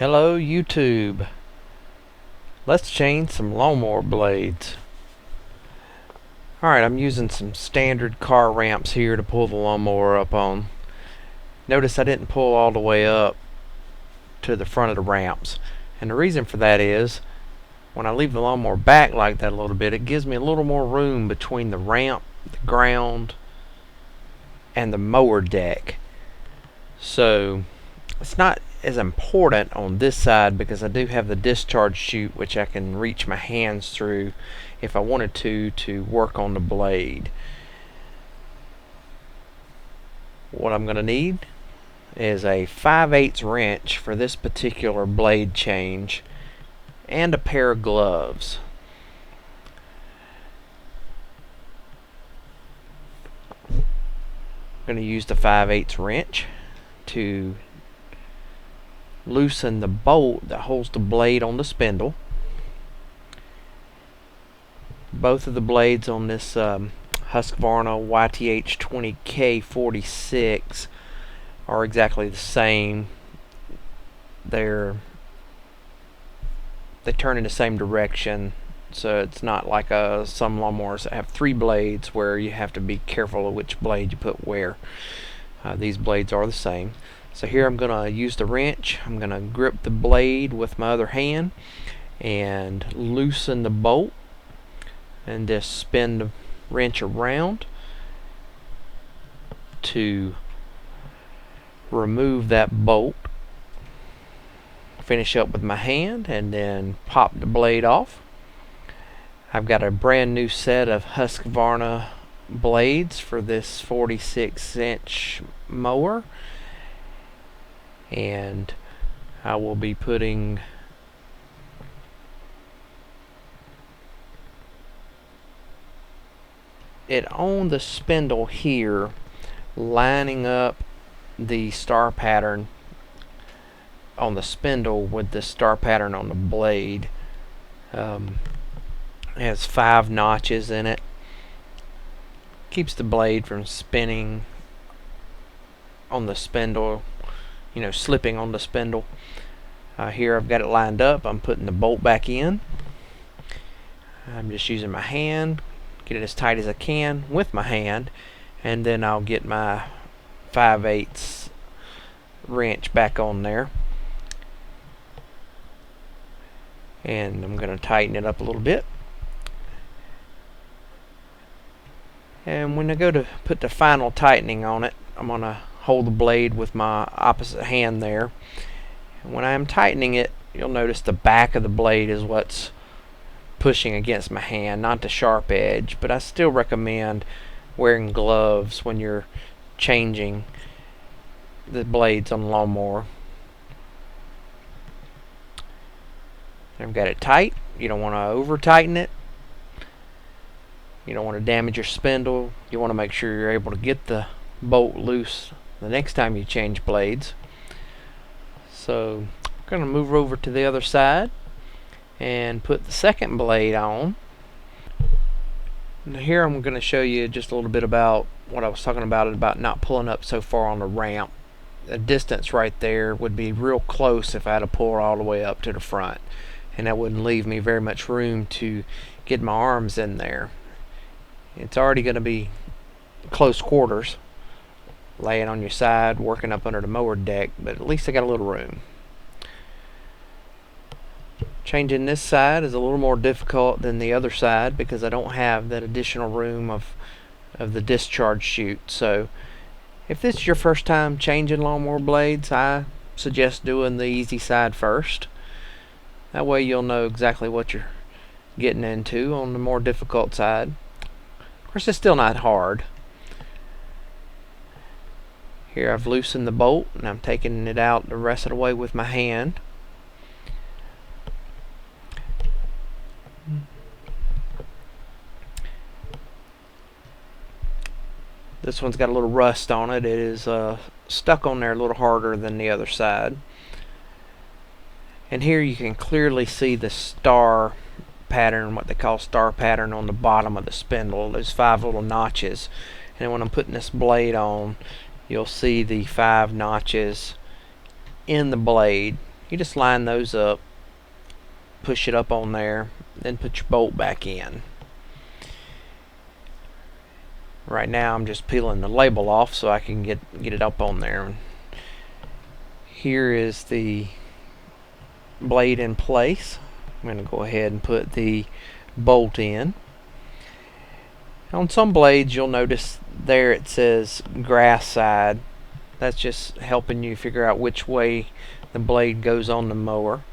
Hello YouTube. Let's change some lawnmower blades. Alright, I'm using some standard car ramps here to pull the lawnmower up on. Notice I didn't pull all the way up to the front of the ramps. And the reason for that is when I leave the lawnmower back like that a little bit, it gives me a little more room between the ramp, the ground, and the mower deck. So it's not as important on this side because I do have the discharge chute which I can reach my hands through if I wanted to work on the blade. What I'm going to need is a 5/8 wrench for this particular blade change and a pair of gloves. I'm going to use the 5/8 wrench to loosen the bolt that holds the blade on the spindle. Both of the blades on this Husqvarna YTH20K46 are exactly the same. They turn in the same direction, so it's not like some lawnmowers that have 3 blades where you have to be careful of which blade you put where. These blades are the same. So here I'm going to use the wrench. I'm going to grip the blade with my other hand and loosen the bolt and just spin the wrench around to remove that bolt. Finish up with my hand and then pop the blade off. I've got a brand new set of Husqvarna blades for this 46-inch mower, and I will be putting it on the spindle here, lining up the star pattern on the spindle with the star pattern on the blade. It has 5 notches in it. Keeps the blade from spinning on the spindle, slipping on the spindle. Here I've got it lined up. I'm putting the bolt back in. I'm just using my hand, get it as tight as I can with my hand, and then I'll get my 5/8 wrench back on there, and I'm going to tighten it up a little bit. And when I go to put the final tightening on it, I'm going to hold the blade with my opposite hand there. And when I'm tightening it, you'll notice the back of the blade is what's pushing against my hand, not the sharp edge. But I still recommend wearing gloves when you're changing the blades on the lawnmower. I've got it tight. You don't want to over tighten it. You don't want to damage your spindle. You want to make sure you're able to get the bolt loose the next time you change blades. So I'm going to move over to the other side and put the second blade on. Now here I'm going to show you just a little bit about what I was talking about not pulling up so far on the ramp. The distance right there would be real close if I had to pull all the way up to the front, and that wouldn't leave me very much room to get my arms in there. It's already going to be close quarters, laying on your side, working up under the mower deck, but at least I got a little room. Changing this side is a little more difficult than the other side because I don't have that additional room of the discharge chute. So if this is your first time changing lawnmower blades, I suggest doing the easy side first. That way you'll know exactly what you're getting into on the more difficult side. Of course, it's still not hard. Here I've loosened the bolt and I'm taking it out the rest of the way with my hand. This one's got a little rust on it. It is stuck on there a little harder than the other side. And here you can clearly see the star pattern, what they call star pattern, on the bottom of the spindle. Those 5 little notches. And when I'm putting this blade on, you'll see the 5 notches in the blade. You just line those up, push it up on there, then put your bolt back in. Right now I'm just peeling the label off so I can get it up on there. Here is the blade in place. I'm going to go ahead and put the bolt in. On some blades you'll notice there it says grass side. That's just helping you figure out which way the blade goes on the mower.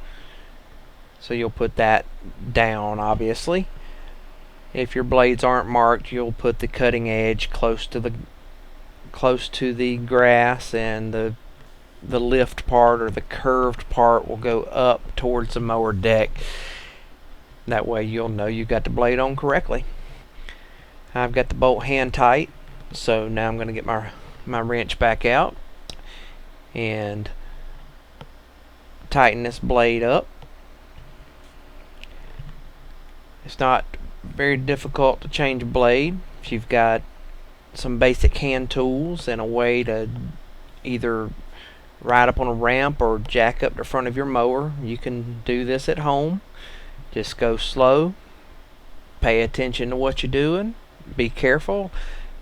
So you'll put that down, obviously. If your blades aren't marked, you'll put the cutting edge close to the grass, and the lift part or the curved part will go up towards the mower deck. That way you'll know you got the blade on correctly. I've got the bolt hand tight, so now I'm going to get my wrench back out and tighten this blade up. It's not very difficult to change a blade if you've got some basic hand tools and a way to either ride up on a ramp or jack up the front of your mower. You can do this at home. Just go slow, pay attention to what you're doing, be careful,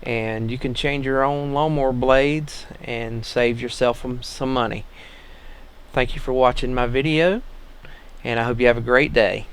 and you can change your own lawnmower blades and save yourself some money. Thank you for watching my video, and I hope you have a great day.